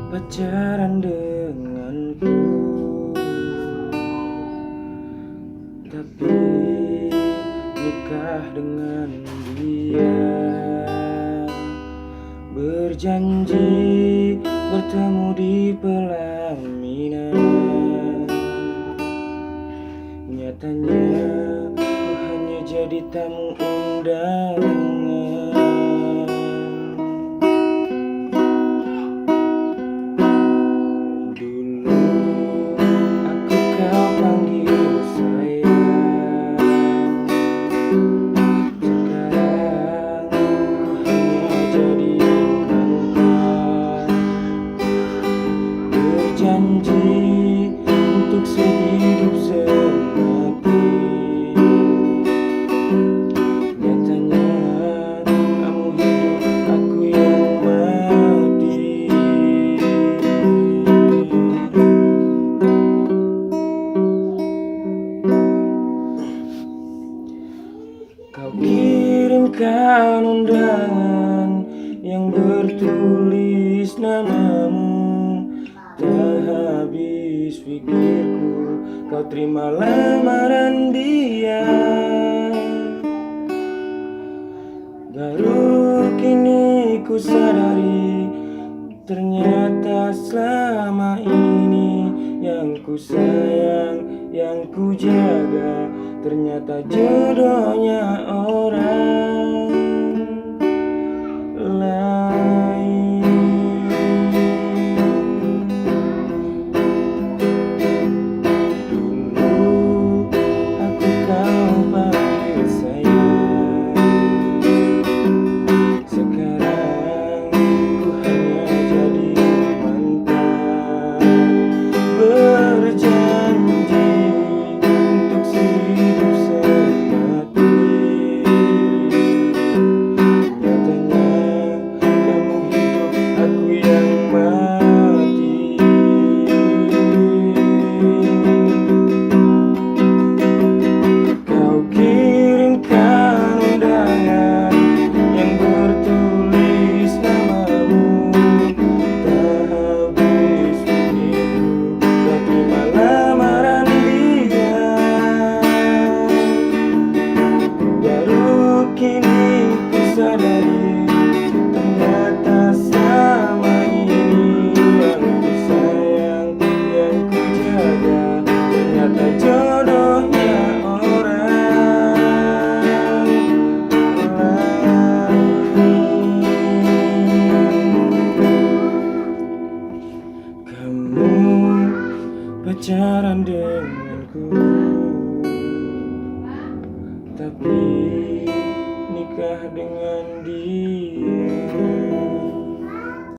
pacaran denganku, tapi nikah dengan dia. Berjanji bertemu di pelaminan, nyatanya ku hanya jadi tamu undangan. Dulu aku kau panggil sayang, sekarang ku hanya jadi mantan. Berjanji untuk sehidup semati, nyatanya kamu hidup, aku yang mati. Kau kirimkan undangan yang bertulis namamu, tak habis pikirku kau terima lamaran dia. Baru kini ku sadari, ternyata selama ini yang ku sayang, yang ku jaga, ternyata jodohnya orang lain. Dulu aku kau panggil sayang, sekarang ku hanya jadi mantan. Berjanji untuk sehidup semati, nyatanya kamu hidup, aku yang mati. Kau kirimkan undangan yang bertulis namamu, tak habis pikirku kau terima lamaran dia. Baru kini ku sadari, ternyata selama ini yang ku sayang, yang ku jaga, ternyata jodohnya orang lain. Kamu pacaran denganku, tapi nikah dengan dia.